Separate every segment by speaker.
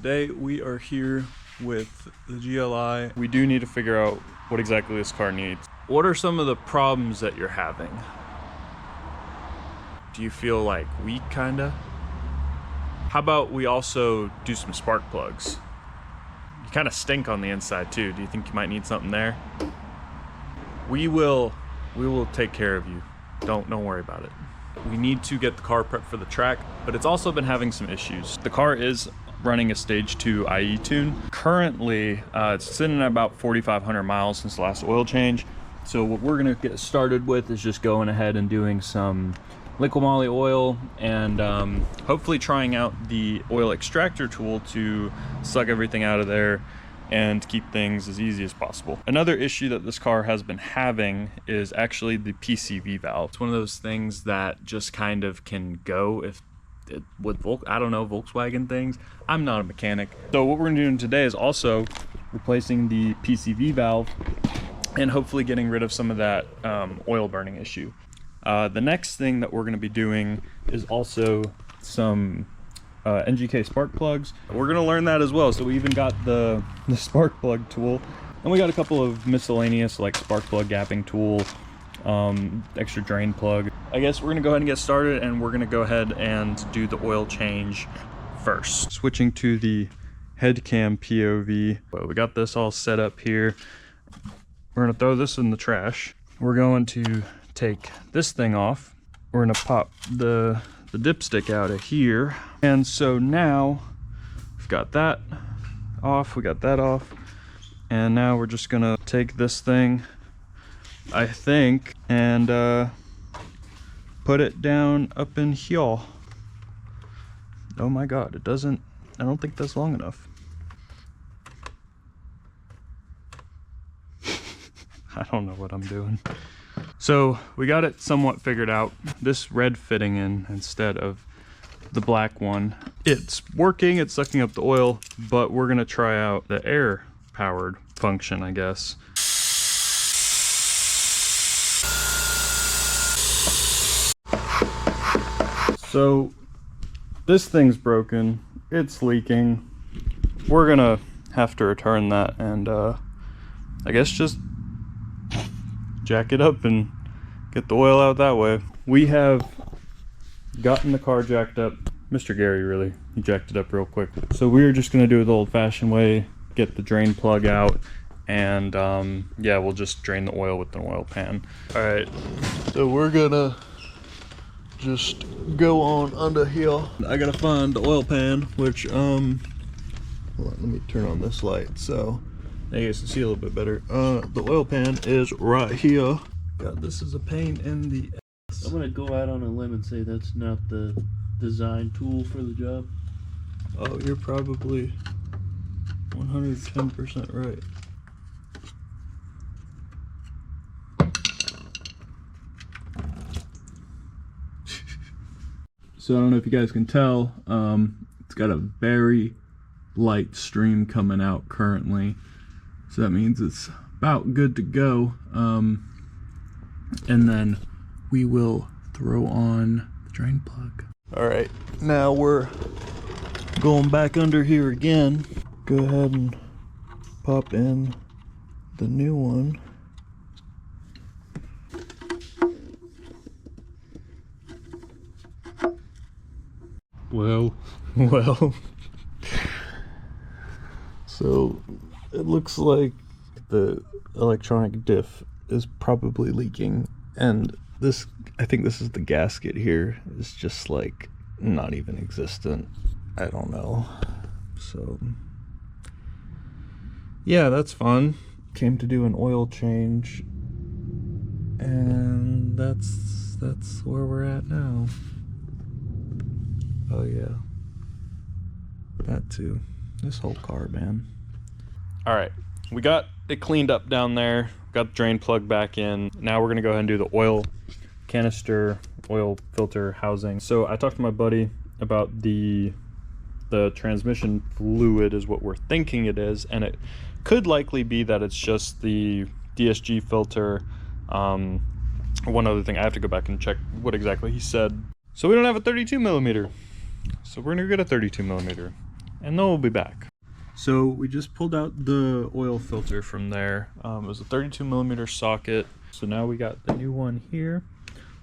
Speaker 1: Today we are here with the GLI.
Speaker 2: We do need to figure out what exactly this car needs.
Speaker 1: What are some of the problems that you're having? Do you feel like weak, kinda? How about we also do some spark plugs? You kind of stink on the inside too. Do you think you might need something there? We will take care of you. Don't worry about it. We need to get the car prepped for the track, but it's also been having some issues. The car is running a stage 2 IE tune. Currently, it's sitting at about 4,500 miles since the last oil change. So what we're gonna get started with is just going ahead and doing some liquid moly oil and hopefully trying out the oil extractor tool to suck everything out of there and keep things as easy as possible. Another issue that this car has been having is actually the PCV valve. It's one of those things that just kind of can go if it, with I don't know, Volkswagen things. I'm not a mechanic. So what we're doing today is also replacing the PCV valve and hopefully getting rid of some of that oil burning issue. The next thing that we're going to be doing is also some NGK spark plugs. We're going to learn that as well. So we even got the spark plug tool, and we got a couple of miscellaneous like spark plug gapping tool, extra drain plug. I guess we're going to go ahead and get started, and we're going to go ahead and do the oil change first. Switching to the head cam POV. Well, we got this all set up here. We're going to throw this in the trash. We're going to take this thing off. We're going to pop the dipstick out of here. And so now we've got that off, we got that off, and now we're just gonna take this thing, I think, and put it down up in here. Oh my god, I don't think that's long enough. I don't know what I'm doing. So we got it somewhat figured out. This red fitting in instead of the black one. It's working, it's sucking up the oil, but we're gonna try out the air powered function, I guess. So this thing's broken, it's leaking. We're gonna have to return that and I guess just jack it up and get the oil out that way. We have gotten the car jacked up. Mr. Gary really, he jacked it up real quick. So we're just gonna do it the old fashioned way, get the drain plug out, and yeah, we'll just drain the oil with an oil pan. All right, so we're gonna just go on under here. I gotta find the oil pan, which, hold on, let me turn on this light so you guys can see a little bit better. The oil pan is right here. God, this is a pain in the ass.
Speaker 3: I'm gonna go out on a limb and say that's not the design tool for the job.
Speaker 1: Oh, you're probably 110% right. So I don't know if you guys can tell, it's got a very light stream coming out currently. So that means it's about good to go. And then we will throw on the drain plug. All right, now we're going back under here again. Go ahead and pop in the new one. Well. So it looks like the electronic diff is probably leaking, and this, I think this is the gasket here, is just like not even existent. I don't know. So yeah, that's fun. Came to do an oil change, and that's where we're at now. Oh yeah, that too. This whole car, man. All right, we got it cleaned up down there. Got the drain plug back in. Now we're gonna go ahead and do the oil canister, oil filter housing. So I talked to my buddy about the transmission fluid is what we're thinking it is, and it could likely be that it's just the DSG filter. One other thing, I have to go back and check what exactly he said. So we don't have a 32 millimeter. So we're gonna get a 32 millimeter. and then we'll be back. So we just pulled out the oil filter from there. It was a 32 millimeter socket. So now we got the new one here,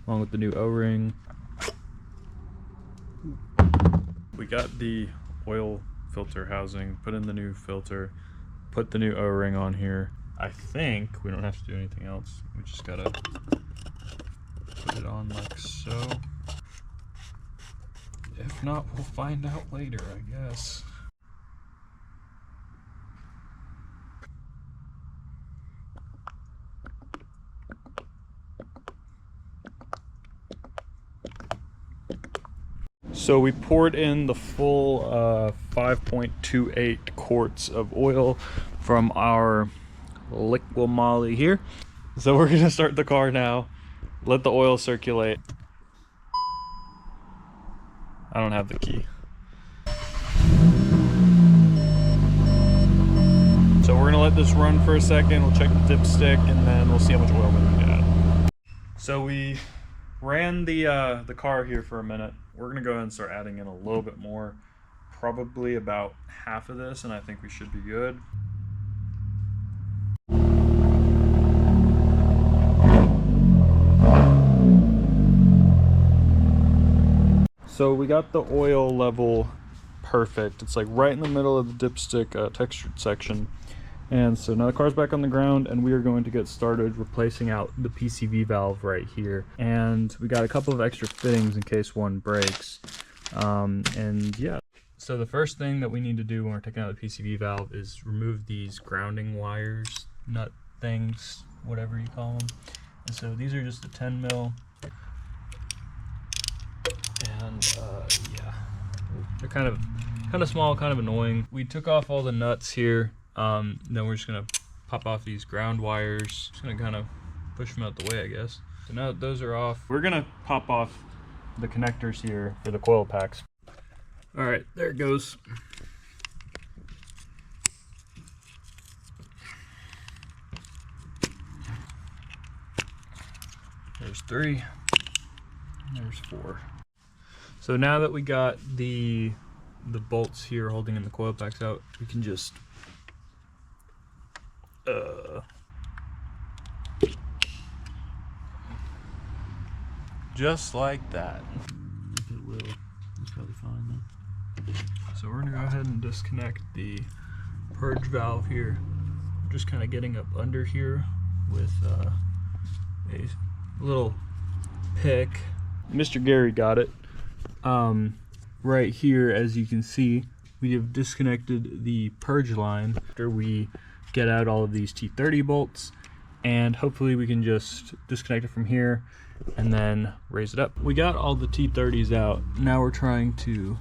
Speaker 1: along with the new O-ring. We got the oil filter housing, put in the new filter, put the new O-ring on here. I think we don't have to do anything else. We just gotta put it on like so. If not, we'll find out later, I guess. So we poured in the full 5.28 quarts of oil from our Liqui-Moly here. So we're gonna start the car now, let the oil circulate. I don't have the key. So we're gonna let this run for a second, we'll check the dipstick, and then we'll see how much oil we can get out. So we ran the car here for a minute. We're gonna go ahead and start adding in a little bit more, probably about half of this, and I think we should be good. So we got the oil level perfect. It's like right in the middle of the dipstick textured section. And so now the car's back on the ground, and we are going to get started replacing out the PCV valve right here. And we got a couple of extra fittings in case one breaks. And yeah. So the first thing that we need to do when we're taking out the PCV valve is remove these grounding wires, nut things, whatever you call them. And so these are just a 10 mil. And yeah, they're kind of small, kind of annoying. We took off all the nuts here. Then we're just gonna pop off these ground wires. Just gonna kind of push them out the way, I guess. So now that those are off, we're gonna pop off the connectors here for the coil packs. All right, there it goes. There's 3, and there's 4. So now that we got the bolts here holding in the coil packs out, we can just just like that.
Speaker 3: It will. It's probably fine then.
Speaker 1: So we're gonna go ahead and disconnect the purge valve here. Just kind of getting up under here with a little pick. Mr. Gary got it. Right here, as you can see, we have disconnected the purge line after we get out all of these T30 bolts, and hopefully we can just disconnect it from here and then raise it up. We got all the T30s out. Now we're trying to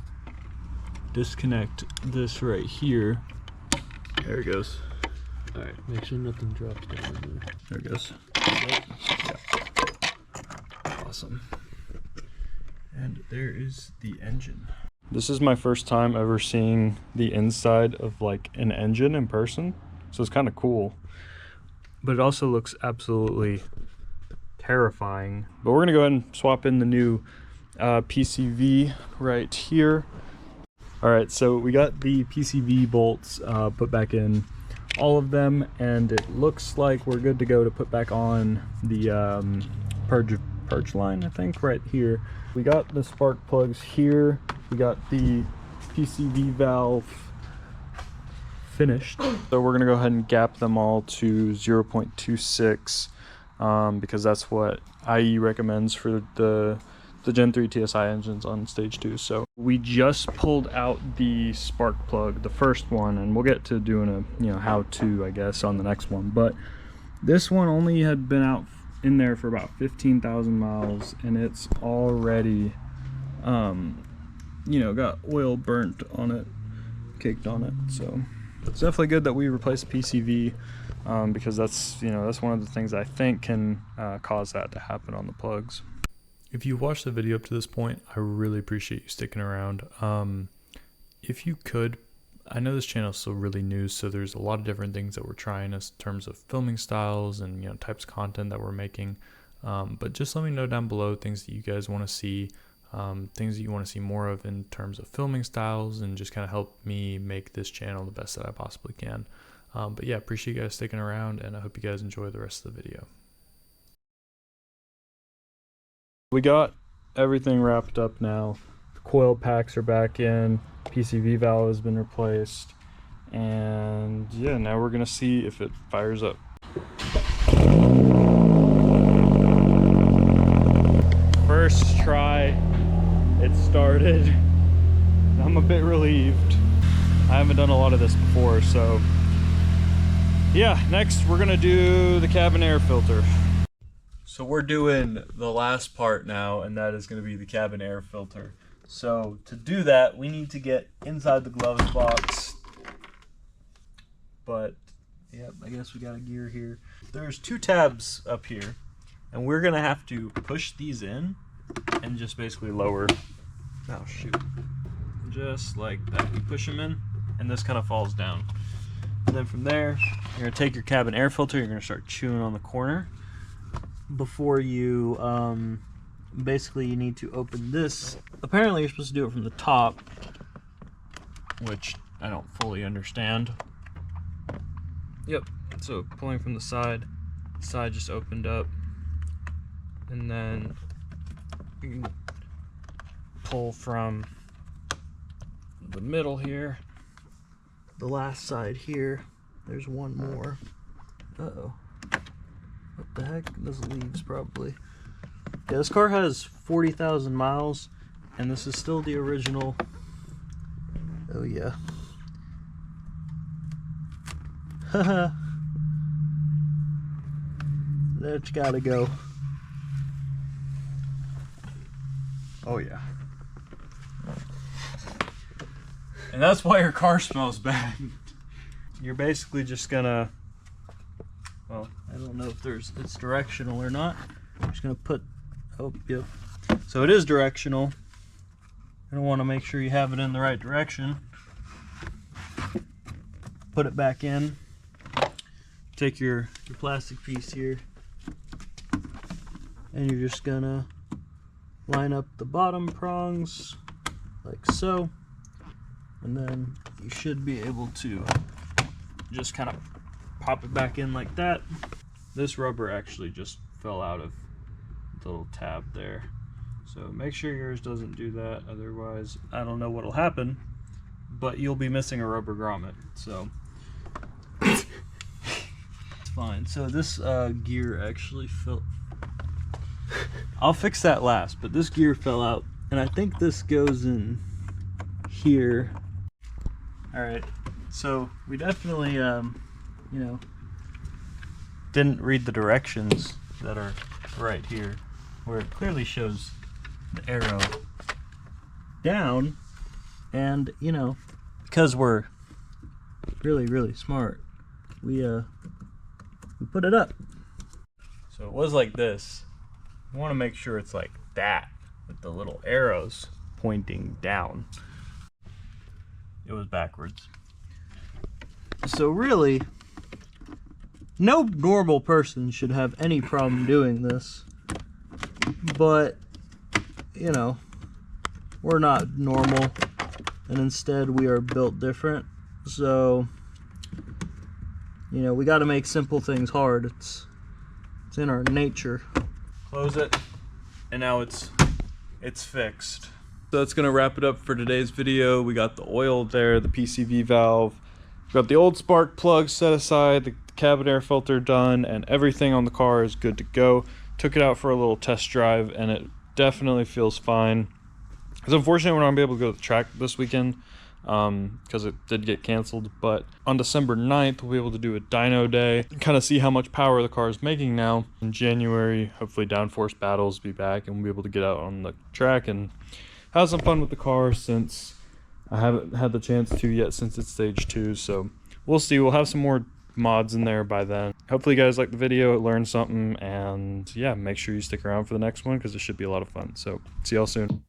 Speaker 1: disconnect this right here. There it goes.
Speaker 3: All right, make sure nothing drops down in there.
Speaker 1: There it goes. Yeah. Awesome. And there is the engine. This is my first time ever seeing the inside of like an engine in person, so it's kind of cool. But it also looks absolutely terrifying. But we're gonna go ahead and swap in the new PCV right here. All right, so we got the PCV bolts put back in, all of them, and it looks like we're good to go to put back on the purge line, I think, right here. We got the spark plugs here. We got the PCV valve finished. So we're gonna go ahead and gap them all to 0.26 because that's what IE recommends for the Gen 3 TSI engines on stage 2. So we just pulled out the spark plug, the first one, and we'll get to doing a how to, I guess, on the next one. But this one only had been out in there for about 15,000 miles, and it's already got oil burnt on it, caked on it. So it's definitely good that we replaced the PCV because that's one of the things I think can cause that to happen on the plugs. If you watched the video up to this point, I really appreciate you sticking around. If you could, I know this channel is still really new, so there's a lot of different things that we're trying in terms of filming styles and types of content that we're making. But just let me know down below things that you guys want to see. things that you want to see more of in terms of filming styles, and just kind of help me make this channel the best that I possibly can. But yeah, appreciate you guys sticking around, and I hope you guys enjoy the rest of the video. We got everything wrapped up now. The coil packs are back in, PCV valve has been replaced, and yeah, now we're gonna see if it fires up. First try, it started. I'm a bit relieved. I haven't done a lot of this before, so yeah, next we're gonna do the cabin air filter. So we're doing the last part now, and that is gonna be the cabin air filter. So to do that, we need to get inside the gloves box. But yep, I guess we got a gear here. There's 2 tabs up here, and we're gonna have to push these in and just basically lower. Oh shoot. Just like that. You push them in, and this kind of falls down. And then from there, you're gonna take your cabin air filter, you're gonna start chewing on the corner. Before you, basically you need to open this. Apparently you're supposed to do it from the top, which I don't fully understand. Yep, so pulling from the side just opened up, and then you can pull from the middle here, the last side here. There's one more. Uh-oh. What the heck? This leaves probably. Yeah, this car has 40,000 miles, and this is still the original. Oh yeah. Haha. That's gotta go. Oh yeah. And that's why your car smells bad. You're basically just gonna, well, I don't know if it's directional or not. I'm just gonna put, oh, yep. So it is directional. You're gonna wanna make sure you have it in the right direction. Put it back in. Take your plastic piece here, and you're just gonna line up the bottom prongs like so, and then you should be able to just kind of pop it back in like that. This rubber actually just fell out of the little tab there, so make sure yours doesn't do that, otherwise I don't know what'll happen, but you'll be missing a rubber grommet. So it's fine. So this gear actually fell. I'll fix that last, but this gear fell out, and I think this goes in here. Alright, so we definitely, you know, didn't read the directions that are right here, where it clearly shows the arrow down, and, you know, because we're really, really smart, we put it up. So it was like this. You want to make sure it's like that, with the little arrows pointing down. It was backwards. So really, no normal person should have any problem doing this, but, you know, we're not normal, and instead we are built different. So, you know, we got to make simple things hard. It's in our nature. Close it, and now it's fixed. So that's gonna wrap it up for today's video. We got the oil there, the PCV valve, we got the old spark plug set aside, the cabin air filter done, and everything on the car is good to go. Took it out for a little test drive, and it definitely feels fine. It's unfortunate we're not gonna be able to go to the track this weekend, because it did get canceled, but on December 9th we'll be able to do a dyno day, kind of see how much power the car is making now. In January, hopefully Downforce Battles will be back, and we'll be able to get out on the track and have some fun with the car, since I haven't had the chance to yet since it's stage 2. So we'll see. We'll have some more mods in there by then. Hopefully you guys liked the video, learned something, and yeah, make sure you stick around for the next one, because it should be a lot of fun. So see y'all soon.